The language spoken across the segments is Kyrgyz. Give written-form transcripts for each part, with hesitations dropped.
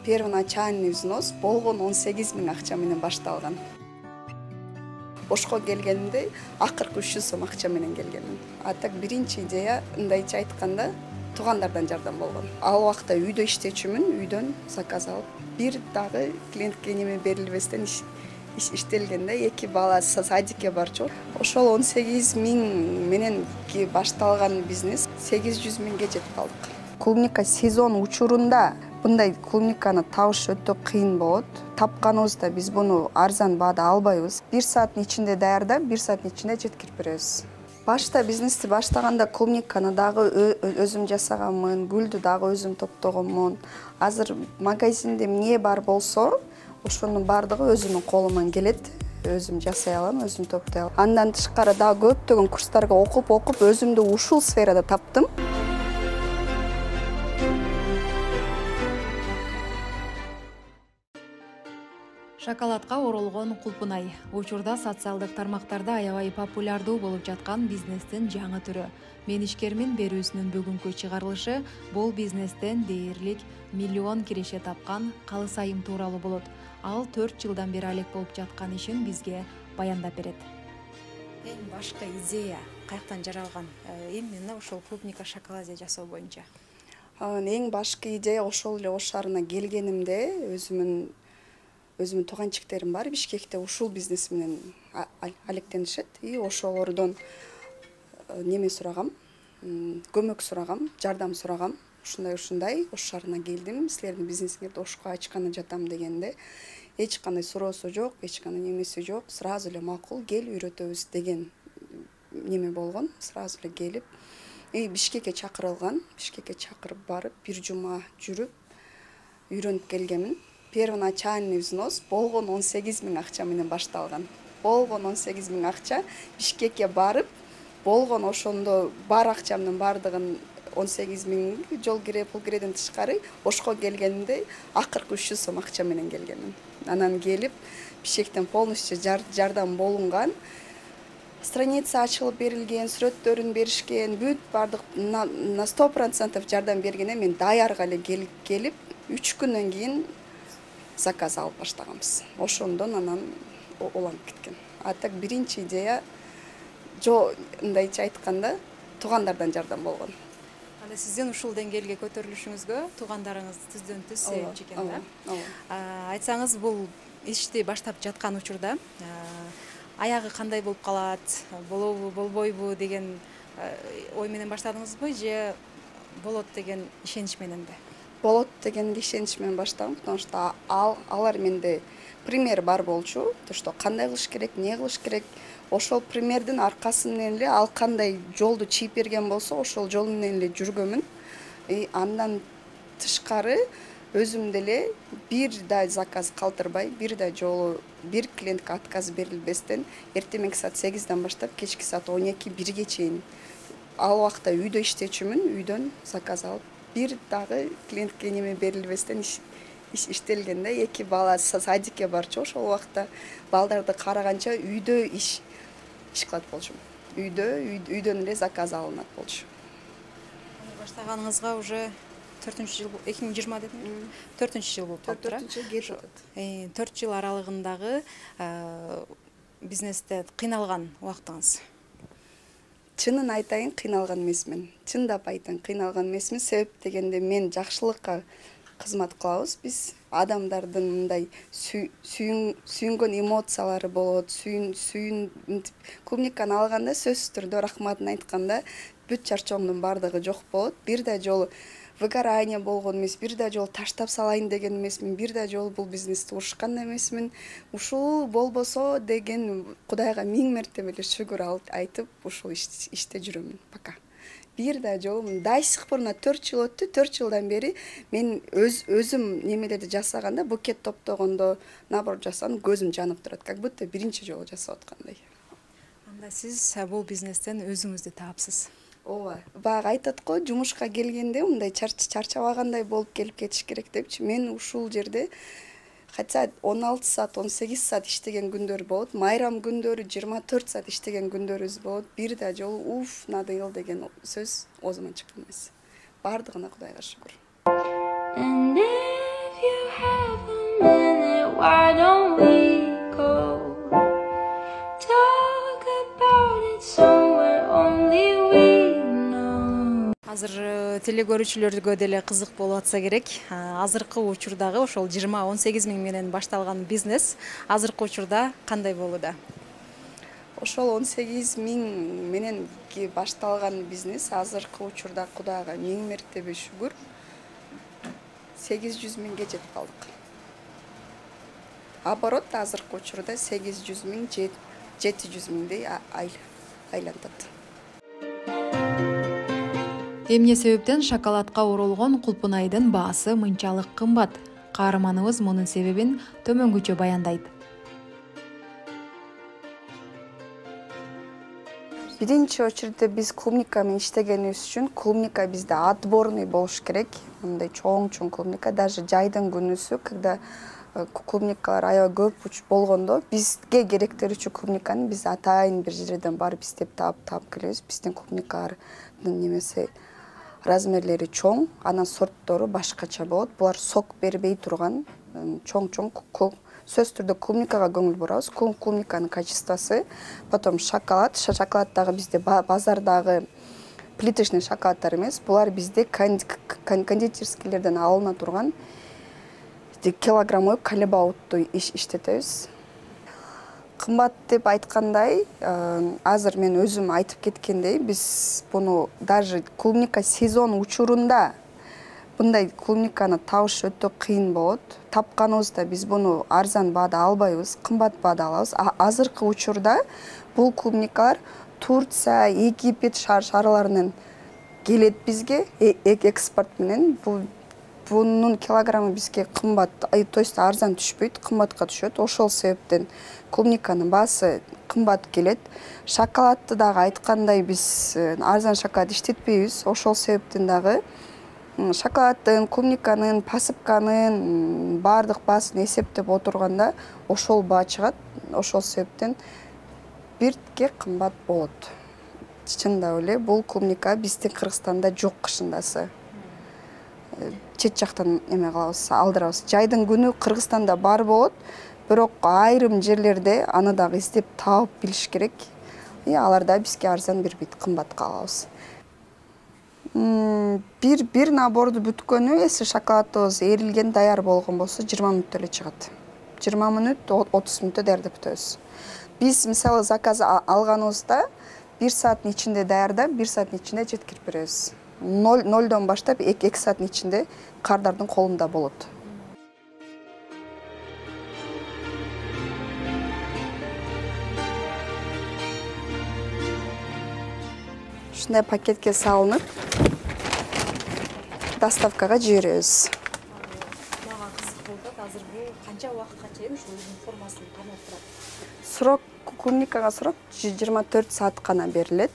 Первоначальный взнос болгон 18 000 акча менен башталган. Ошко келгенимде акыркы 300 сом акча менен келгенмин. А так биринчи идея, мындайча айтканда, туугандардан жардам болгон. Ал убакта үйдө иштечүмүн, үйдөн заказ алып, бир дагы клиентке неме берилбестен иштелгенде 2 бала садикке барчу. Ошол 18 000 менен башталган бизнес 800 000ге жетип калдык. Клубника сезон учурунда мындай клубниканы табыш өтө кыйын болот. Тапканыбызда биз буну арзан баада албайбыз. 1 сааттын ичинде даярдап, 1 сааттын ичинде жеткирип беребиз. Башта бизнести баштаганда клубниканы дагы өзүм жасаганмын, гүлдү дагы өзүм топтогонмун. Азыр магазинде эмне бар болсо, ошонун бардыгы өзүмдүн колуман келет. Өзүм жасай алам, өзүм топтой алам. Андан тышкары дагы көптөгөн курстарга окуп өзүмдү ушул сферада таптым. Шоколадка оролгон кулпунай. Учурда социалдык тармактарда аябай популярдуу болуп жаткан бизнестин жаңы түрү. Мен ишкермин берүүсүнүн бүгүнкү чыгарылышы бул бизнестен дээрлик миллион киреше тапкан Калыс Айым тууралуу болот. Ал 4 жылдан бери алек болуп жаткан ишин бизге баяндап берет. Эң башкы идея каяктан жаралган? Именно ошол клубника шоколаде жасоо боюнча. Эң башкы идея ошол эле Ош шаарына келгенимде өзүмдүн тууганчиктерим бар Бишкекте ушул бизнес менен алектенишет. Ошолордон неме сурагам, көмөк сурагам, жардам сурагам. Ушундай Ош шаарына келдим, силердин бизнесиңерди Ошко ачканы жатам дегенде, эч кандай суроосу жок, эч кандай немеси жок, сразу эле макул, кел үйрөтөбүз деген неме болгон. Сразу эле келип, Бишкекке чакырылган. Бишкекке чакырып барып, бир жума жүрүп, үйрөнүп келгенмин. Первоначальный взнос болгон 18 000 акча менен башталган. Болгон 18 000 акча Бишкекке барып, болгон ошондо бар акчамдын бардыгын 18 000 жол кире, пул киреден тышкары Ошко келгенимде акыркы 300 сом акча менен келгенмин. Анан келип, Бишкектен полностью жардам болунган. Страница ачылып берилген, сүрөттөрүн беришкен, бүт бардык на 100% жардам бергене мен даярга эле келип, 3 күндөн кийин заказ алып баштаганбыз. Ошондон анан уланып кеткен. А так биринчи идея мындайча айтканда, туугандардан жардам болгон. Анда сиздин ушул деңгээлге көтөрүлүшүңүзгө туугандарыңыз түздөн түз себепчи экен да. Айтсаңыз, бул ишти баштап жаткан учурда аягы кандай болуп калат, болобу, болбойбу деген ой менен баштадыңызбы же болот деген ишенич мененби? Болот деген ишенич менен баштагам, потому что алар менде пример бар болчу, то что кандай кылыш керек, эмне кылыш керек. Ошол примердин аркасы менен эле ал кандай жолду чийип берген болсо, ошол жол менен эле жүргөнмүн. Андан тышкары өзүм деле бир да заказ калтырбай, бир да жолу бир клиентке отказ берилбестен, эртеменки саат 8ден баштап кечки саат 12-1ге чейин ал убакта үйдө иштечүмүн, үйдөн заказ алып, бир дагы клиентке неме берилбестен иштелгенде 2 бала садикке барчу. Ошол убакта балдарды караганча үйдө иш кылат болчумун. Үйдөн эле заказ алынат болчу. Баштаганыңызга уже 4-жыл 2020 дедим. 4-жыл болуп калды. 4-жыл кетип атат. 4 жыл аралыгындагы бизнесте кыйналган убактыңыз? Чынын айтайын, кыйналган эмесмин. Чындап айтайын, кыйналган эмесмин. Себеп дегенде мен жакшылыкка кызмат кылабыз. Биз адамдардын мындай сүйүнгөн эмоциялары болот, клубниканы алганда сөзсүз түрдө рахматын айтканда бүт чарчооңдун бардыгы жок болот. Бир да жолу выгорание болгон эмес, бир да жолу таштап салайын деген эмесмин, бир да жолу бул бизнести урушкан эмесмин. Ушул болбосо деген Кудайга 1000 мертебеле шүгүр айтып, ушул иште жүрөмүн пока. Бир да жолу до сих пор 4 жыл өттү. 4 жылдан бери мен өзүм немелерди жасаганда, букет топтогондо, набор жасаганда көзүм жанып турат, как будто биринчи жолу жасап аткандай. Анда сиз бул бизнестен өзүңүздү таапсыз. Ооба. Баягы айтат го, жумушка келгенде мындай чарчабагандай болуп келип кетиш керек депчи. Мен ушул жерде хотя 16 саат, 18 саат иштеген күндөр болот, майрам күндөрү 24 саат иштеген күндөрүбүз болот. Бир да жолу надоел деген сөз оозуман чыккан эмес. Бардыгына Кудайга шүгүр. теле көрүүчүлөргө деле кызык болуп атса керек. Азыркы учурдагы ошол 20-18 миң менен башталган бизнес азыркы учурда кандай болууда? Ошол 18 миң менен башталган бизнес азыркы учурда Кудайга миң мертебе шүгүр 800 миңге жетип калдык. Оборот азыркы учурда 800 миң 700 миңдей айлантат. Эмне себептен шоколадка оролгон кулпунайдын баасы мынчалык кымбат? Каарманыбыз мунун себебин төмөнгүчө баяндайт. Биринчи очередде биз клубника менен иштегенибиз үчүн клубника бизде отборный болуш керек. Мындай чоң клубника, даже жайдын күнүсү, когда клубникалар аябай көп болгондо, бизге керектерүүчү клубниканы биз атайын бир жерден барып издеп таап келебиз. Биздин клубникалардын немеси размерлери чоң, анан сорттору башкача болот. Булар сок бербей турган чоң сөз түрдө клубникага көңүл бурабыз. Клубниканын качествосы, потом шоколад дагы бизде базардагы плиточный шоколаддар эмес, булар бизде кондитерскийлерден алына турган килограммой колебаутtu иштетебиз. Кымбат деп айткандай, азыр мен өзүм айтып кеткендей, биз буну даже клубника сезон учурунда мындай клубниканы табыш өтө кыйын болот. Тапканыбызда биз буну арзан баада албайбыз, кымбат баада алабыз. Азыркы учурда бул клубникалар Турция, Египет шаарларынан келет бизге экспорт менен. Bunun kilogramı bizge kımbat, то есть арзан түшпөйт, кымбатка түшөт. Ошол себептен клубниканын баасы кымбат келет. Шоколадты дагы айткандай биз арзан шоколад иштетпейбиз. Ошол себептен дагы шоколаддын, клубниканын, посыпканын баардык баасын эсептеп отурганда ошол баа чыгат. Ошол себептен бирге кымбат болот. Чындап эле бул клубника биздин Кыргызстанда жок кышындасы. Чет жактан эме кылабыз, алдырабыз. Жайдын күнү Кыргызстанда бар болот, бирок айрым жерлерде аны дагы издеп таап билиш керек. Аларда бизге арзан бербейт, кымбатка алабыз. Бир наборду бүткөнү, эси шоколадыбыз эрилген даяр болгон болсо 20 мүнөттө эле чыгат. 20 мүнөт, 30 мүнөттө даярдап бүтөбүз. Биз мисалы заказ алганыбызда 1 сааттын ичинде даярдап, 1 сааттын ичинде жеткирип беребиз. 0-дон баштап 2 сааттын ичинде кардардын колунда болот. Ушундай пакетке салынып, доставкага жиберебиз. Мага кызык болуп атат, азыр бул канча убакытка чейин ушул өзүнүн формасын кармап турат? Срок, клубникага срок 24 саат гана берилет.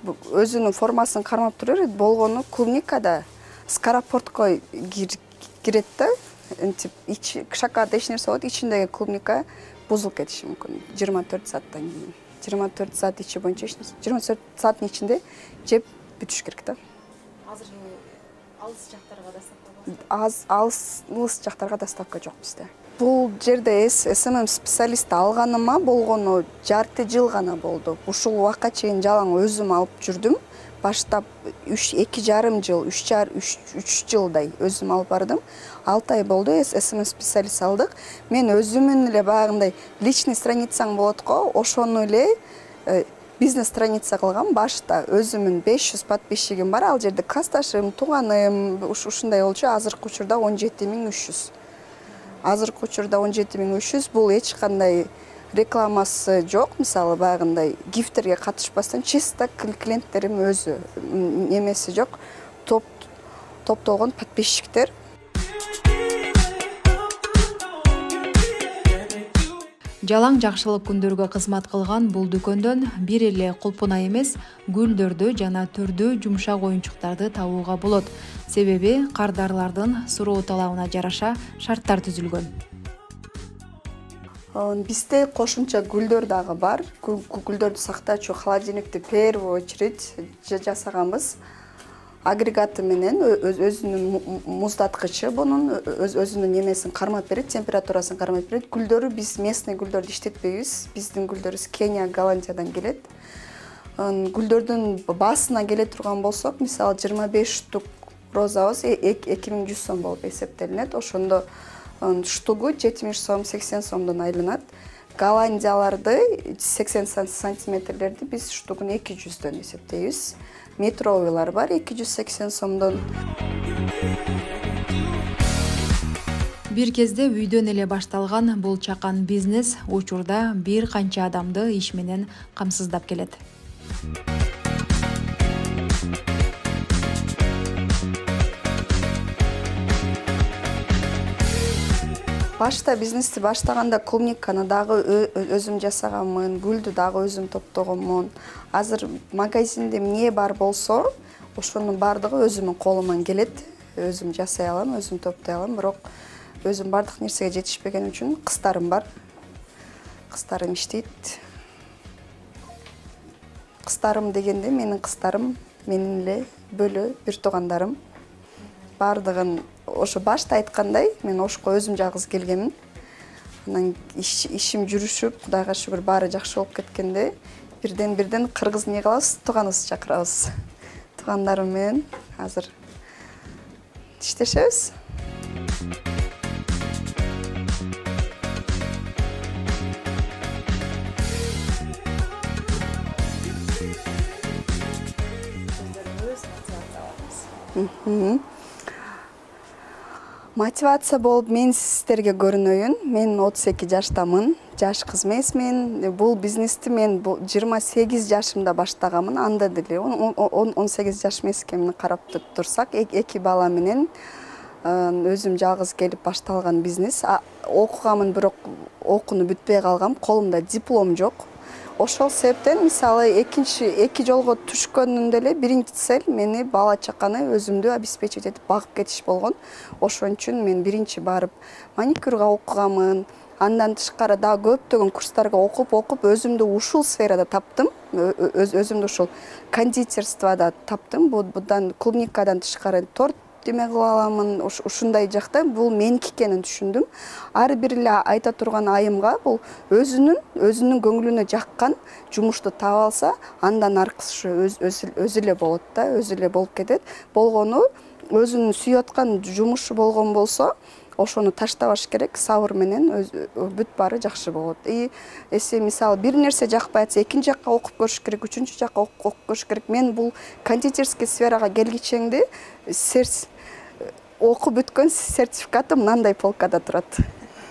Өзүнүн формасын кармап турат, болгону клубникада скоропортко кирет да, шоколадда эч нерсе болот, ичиндеги клубника бузулуп кетиши мүмкүн 24 сааттан кийин. 24 саат ичи боюнча 24 сааттын ичинде жеп бүтүш керек да. Азыр алыс жактарга доставка алыс жактарга доставка жок бизде. Бул жерде СММ специалисти алганыма болгону жарты жыл гана болду. Ушул убакка чейин жалаң өзүм алып жүрдүм. Баштап 2,5 жыл, 3 жылдай өзүм алып бардым. 6 ай болду, СММ специалист алдык. Мен өзүмүн эле багындай личный страницаң болот го, ошону эле бизнес страница кылгам. Башта өзүмүн 500 подписчигим бар, ал жерде классташым, тууганым, ушундай болчу. Азыркы учурда 17300. Азыркы учурда 17300, бул эч кандай рекламасы жок. Мисалы багындай гифтерге катышпастан чисто клиенттерим өзү немеси жок. Топтолгон подписчиктер. Жалаң жакшылык күндөргө кызмат кылган бул дүкөндөн бир эле кулпунай эмес, гүлдөрдү жана түрдүү жумшак оюнчуктарды табууга болот. Себеби кардарлардын суроо талабына жараша шарттар түзүлгөн. Бизде кошумча гүлдөр дагы бар. Гүлдөрдү сактачу холодильникти первый очередь жасаганбыз. Агрегаты менен өзүнүн муздаткычы, бунун өзүнүн немесин кармап берет, температурасын кармап берет. Гүлдөрү биз местный гүлдөрдү иштетпейбиз. Биздин гүлдөрүбүз Кения, Голландиядан келет. гүлдөрдүн баасына келе турган болсок, мисалы 25 штук розабыз 2100 сом болуп эсептелинет. Ошондо штугу 70 сом, 80 сомдон айланат. Голландияларды 80 сантиметрлерди биз штугун 200дөн эсептейбиз. Метровыйлар бар 280 сомдон. Бир кезде үйдөн эле башталган бул чакан бизнес учурда бир канча адамды иш менен камсыздап келет. Башта бизнести баштаганда клубниканы дагы өзүм жасаганмын, гүлдү дагы өзүм топтогонмун. Азыр магазинде эмне бар болсо, ошонун бардыгы өзүмдүн колуман келет. Өзүм жасай алам, өзүм топтой алам, бирок өзүм бардык нерсеге жетишпеген үчүн кыздарым бар. Кыздарым иштейт. Кыздарым дегенде менин кыздарым менин эле бөлө бир туугандарым. Бардыгын ошо башта айткандай, мен ошко өзүм жалгыз келгенмин. Анан ишим жүрүшүп, Кудайга шүгүр баары жакшы болуп кеткенде, бирден кыргыз эмне кылабыз, тууганыбызды чакырабыз. Туугандарым менен азыр иштешебиз. Мотивация болуп мен сиздерге көрүнөйүн. Мен 32 жаштамын. Жаш кыз эмесмин. Бул бизнести мен 28 жашымда баштаганмын. Анда деле 18 жаш эмес экенин карап турсак, эки бала менен өзүм жалгыз келип башталган бизнес. Окуганмын, бирок окууну бүтпөй калгам. Колумда диплом жок. Ошол себептен мисалы эки жолго түшкөнүндө эле биринчи цель мени бала чаканы өзүмдү обеспечить этип багып кетиш болгон. Ошон үчүн мен биринчи барып маникюрга окуганмын. Андан тышкары дагы көптөгөн курстарга окуп өзүмдү ушул сферада таптым. Өзүмдү ушул кондитерствода таптым. Будан клубникадан тышкары торт деме кыла аламын. Ушундай жакта бул меники экенин түшүндүм. Ар бир эле айта турган айымга бул өзүнүн көңүлүнө жаккан жумушту таап алса, андан аркысы өзү эле болот да, өзү эле болуп кетет. Болгону өзүнүн сүйүп аткан жумушу болгон болсо, ошону таштабаш керек, сабыр менен бүт баары жакшы болот. Эсе мисалы бир нерсе жакпай атса, экинчи жакка окуп көрүш керек, үчүнчү жакка окуп көрүш керек. Мен бул кондитерский сферага келгичеңде окуп бүткөн сертификатым мынандай полкада турат.